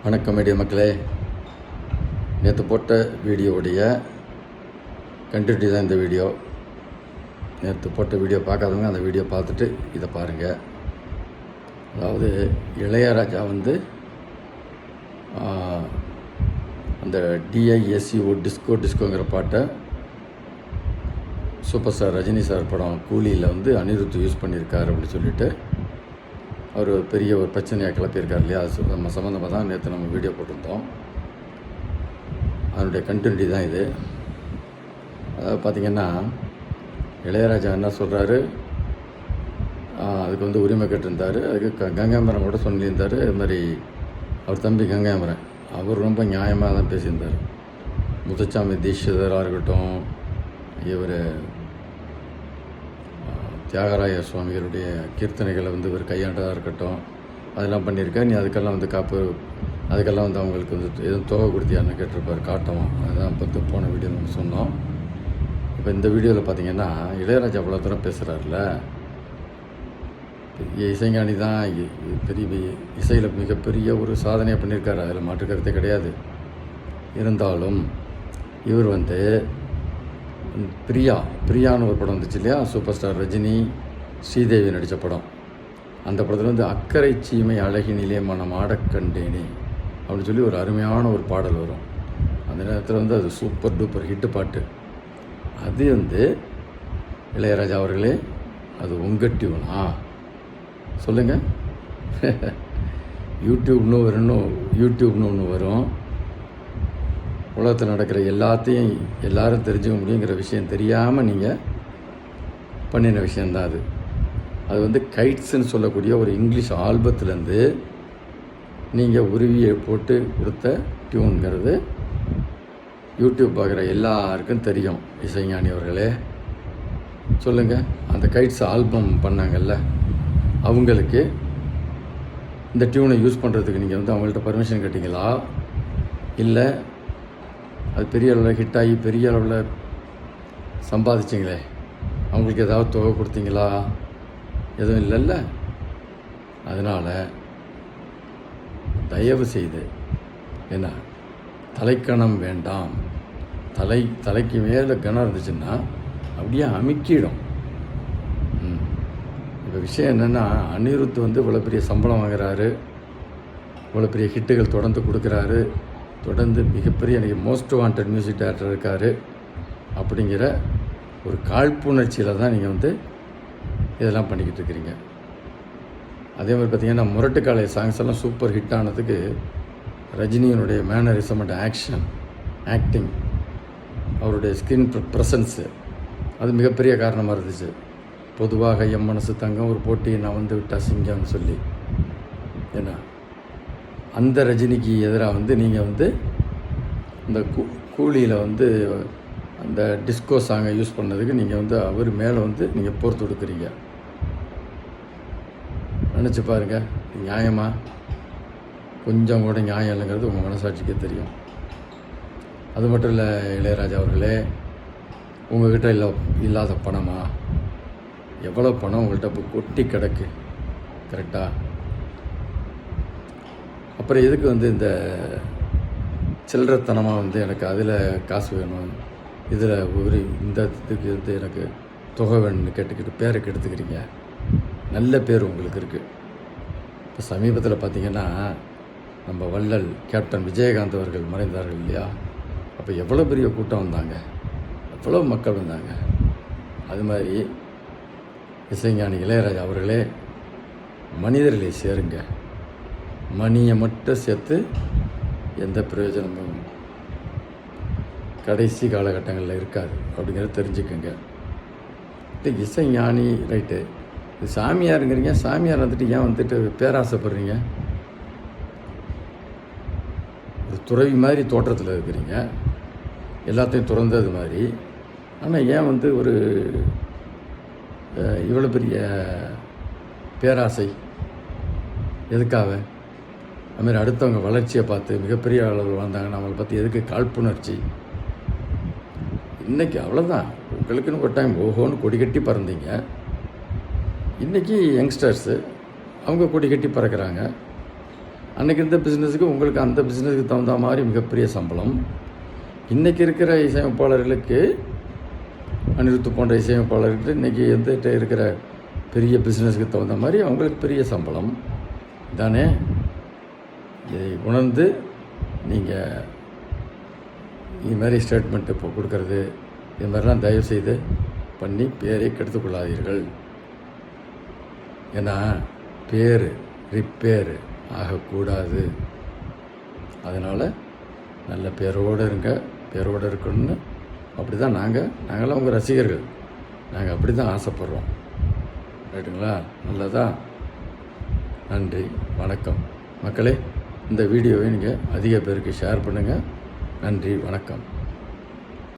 வணக்கம் மீடியா மக்களே. நேற்று போட்ட வீடியோவுடைய கண்டினியூட்டி தான் இந்த வீடியோ. நேற்று போட்ட வீடியோ பார்க்காதவங்க அந்த வீடியோ பார்த்துட்டு இதை பாருங்கள். அதாவது இளையராஜா அந்த டிஐஎஸ்சிஓ டிஸ்கோங்கிற பாட்டை சூப்பர் ஸ்டார் ரஜினி சார் படம் கூலியில் அனிருத் யூஸ் பண்ணியிருக்காரு அப்படின்னு சொல்லிட்டு அவர் பெரிய ஒரு பிரச்சனையாக கிளப்பியிருக்கார் இல்லையா. அது நம்ம சம்மந்தமாக தான் நேற்று நம்ம வீடியோ போட்டிருந்தோம். அதனுடைய கண்டினியூட்டி தான் இது. அதாவது பார்த்திங்கன்னா இளையராஜா என்ன சொல்கிறாரு, அதுக்கு உரிமை கேட்டிருந்தார். அதுக்கு கங்காமரன் கூட சொல்லியிருந்தார். இது மாதிரி அவர் தம்பி கங்காமரன் அவர் ரொம்ப நியாயமாக தான் பேசியிருந்தார். முத்துச்சாமி தீட்சிதராக இருக்கட்டும், இவர் தியாகராய சுவாமிகளுடைய கீர்த்தனைகளை இவர் கையாண்டதாக இருக்கட்டும், அதெல்லாம் பண்ணியிருக்கேன். நீ அதுக்கெல்லாம் அதுக்கெல்லாம் அவங்களுக்கு எதுவும் தொகை கொடுத்தியான்னு கேட்டிருப்பார் காட்டவும். அதுதான் போன வீடியோ நம்ம சொன்னோம். இப்போ இந்த வீடியோவில் பார்த்திங்கன்னா இளையராஜா அவ்வளோ தூரம் பேசுகிறாருல. பெரிய இசைஞானி தான், பெரிய இசையில் மிகப்பெரிய ஒரு சாதனையை பண்ணியிருக்காரு, அதில் மாற்று கருத்தே கிடையாது. இருந்தாலும் இவர் பிரியான்னு ஒரு படம் வந்துச்சு இல்லையா, சூப்பர் ஸ்டார் ரஜினி ஸ்ரீதேவி நடித்த படம். அந்த படத்தில் அக்கறை சீமை அழகினிலே மனம் ஆடக்கண்டேனே அப்படின்னு சொல்லி ஒரு அருமையான ஒரு பாடல் வரும். அந்த நேரத்தில் அது சூப்பர் டூப்பர் ஹிட்டு பாட்டு. அது இளையராஜா அவர்களே, அது உங்கள் டியூனா சொல்லுங்கள். யூடியூப்னு ஒன்று வரும். உலகத்தில் நடக்கிற எல்லாத்தையும் எல்லோரும் தெரிஞ்சுக்க முடியுங்கிற விஷயம் தெரியாமல் நீங்கள் பண்ணின விஷயந்தான் அது. அது கைட்ஸுன்னு சொல்லக்கூடிய ஒரு இங்கிலீஷ் ஆல்பத்துலேருந்து நீங்கள் உருவியை போட்டு கொடுத்த டியூனுங்கிறது யூடியூப் பார்க்குற எல்லாருக்கும் தெரியும். இசைஞானி அவர்களே சொல்லுங்கள், அந்த கைட்ஸ் ஆல்பம் பண்ணாங்கல்ல, அவங்களுக்கு இந்த டியூனை யூஸ் பண்ணுறதுக்கு நீங்கள் அவங்கள்ட்ட பர்மிஷன் கேட்டிங்களா, இல்லை அது பெரிய அளவில் ஹிட் ஆகி பெரிய அளவில் சம்பாதிச்சிங்களே, அவங்களுக்கு ஏதாவது தொகை கொடுத்தீங்களா? எதுவும் இல்லைல்ல. அதனால் தயவு செய்து என்ன, தலைக்கணம் வேண்டாம். தலைக்கு மேலே கணம் இருந்துச்சுன்னா அப்படியே அமுக்கிடும். இப்போ விஷயம் என்னென்னா, அனிருத் இவ்வளோ பெரிய சம்பளம் வாங்குறாரு, இவ்வளோ பெரிய ஹிட்டுகள் தொடர்ந்து கொடுக்குறாரு, தொடர்ந்து மிகப்பெரிய எனக்கு மோஸ்ட் வாண்டட் மியூசிக் டைரக்டர் இருக்கார் அப்படிங்கிற ஒரு காழ்ப்புணர்ச்சியில் தான் நீங்கள் இதெல்லாம் பண்ணிக்கிட்டு இருக்கிறீங்க. அதே மாதிரி பார்த்திங்கன்னா முரட்டுக்காலை சாங்ஸ் எல்லாம் சூப்பர் ஹிட் ஆனதுக்கு ரஜினியினுடைய மேனரிசம் அண்ட் ஆக்டிங், அவருடைய ஸ்கிரீன் ப்ரெசன்ஸு அது மிகப்பெரிய காரணமாக இருந்துச்சு. பொதுவாக என் மனசு தங்கம் ஒரு போட்டி நான் விட்டா சிங்கம்னு சொல்லி, ஏன்னா அந்த ரஜினிக்கு எதிராக நீங்கள் இந்த கூலியில் அந்த டிஸ்கோ சாங்கை யூஸ் பண்ணதுக்கு நீங்கள் அவர் மேலே நீங்கள் போர் தொடுக்குறீங்க. நினச்சி பாருங்கள், நியாயமாக கொஞ்சம் கூட நியாயம் இல்லைங்கிறது உங்கள் மனசாட்சிக்கே தெரியும். அது மட்டும் இல்லை, இளையராஜா அவர்களே, உங்கள்கிட்ட இல்லாத பணமா? எவ்வளோ பணம் உங்கள்கிட்ட இப்போ கொட்டி கிடக்கு, கரெக்டாக? அப்புறம் எதுக்கு இந்த சில்லறத்தனமாக எனக்கு அதில் காசு வேணும், இதில் இந்த இதுக்கு எனக்கு தொகை வேணும்னு கேட்டுக்கிட்டு பேரை கெடுத்துக்கிறீங்க? நல்ல பேர் உங்களுக்கு இருக்குது. இப்போ சமீபத்தில் பார்த்திங்கன்னா நம்ம வள்ளல் கேப்டன் விஜயகாந்த் அவர்கள் மறைந்தார்கள் இல்லையா, அப்போ எவ்வளோ பெரிய கூட்டம் வந்தாங்க, எவ்வளோ மக்கள் வந்தாங்க. அது மாதிரி இசைஞானி இளையராஜா அவர்களே, மனிதர்களை சேருங்க. மணியை மட்டும் சேர்த்து எந்த பிரயோஜனமும் கடைசி காலகட்டங்களில் இருக்காது அப்படிங்கிறத தெரிஞ்சுக்கோங்க. இல்லை இசைஞானி ரைட்டு, இது சாமியாருங்கிறீங்க, சாமியார் ஏன் பேராசைப்படுறீங்க? ஒரு துறவி மாதிரி தோற்றத்தில் இருக்கிறீங்க, எல்லாத்தையும் துறந்தது மாதிரி. ஆனால் ஏன் ஒரு இவ்வளோ பெரிய பேராசை எதுக்காக? அதுமாதிரி அடுத்தவங்க வளர்ச்சியை பார்த்து மிகப்பெரிய அளவில் வந்தாங்கன்னா அவங்கள பற்றி எதுக்கு காழ்ப்புணர்ச்சி? இன்றைக்கி அவ்வளோதான், உங்களுக்குன்னு ஒரு டைம் ஓஹோன்னு கொடி கட்டி பறந்தீங்க. இன்றைக்கி யங்ஸ்டர்ஸு அவங்க கொடி கட்டி பறக்கிறாங்க. அன்றைக்கி இருந்த பிஸ்னஸுக்கு உங்களுக்கு அந்த பிஸ்னஸுக்கு தகுந்த மாதிரி மிகப்பெரிய சம்பளம். இன்றைக்கி இருக்கிற இசையமைப்பாளர்களுக்கு, அனிருத் போன்ற இசையமைப்பாளர்களுக்கு இன்றைக்கி எந்த இருக்கிற பெரிய பிஸ்னஸுக்கு தகுந்த மாதிரி அவங்களுக்கு பெரிய சம்பளம் தானே. இதை உணர்ந்து நீங்கள் இது மாதிரி ஸ்டேட்மெண்ட்டு இப்போ கொடுக்கறது, இது மாதிரிலாம் தயவுசெய்து பண்ணி பேரை கெடுத்துக்கொள்ளாதீர்கள். ஏன்னா பேர் ரிப்பேர் ஆகக்கூடாது. அதனால் நல்ல பேரோடு இருங்க, பேரோடு இருக்கணும்னு அப்படி தான் நாங்களாம் உங்கள் ரசிகர்கள், நாங்கள் அப்படி தான் ஆசைப்பட்றோம். ரைட்டுங்களா? நல்லதா? நன்றி, வணக்கம். மக்களே, இந்த வீடியோவை நீங்கள் அதிக பேருக்கு ஷேர் பண்ணுங்கள். நன்றி, வணக்கம்.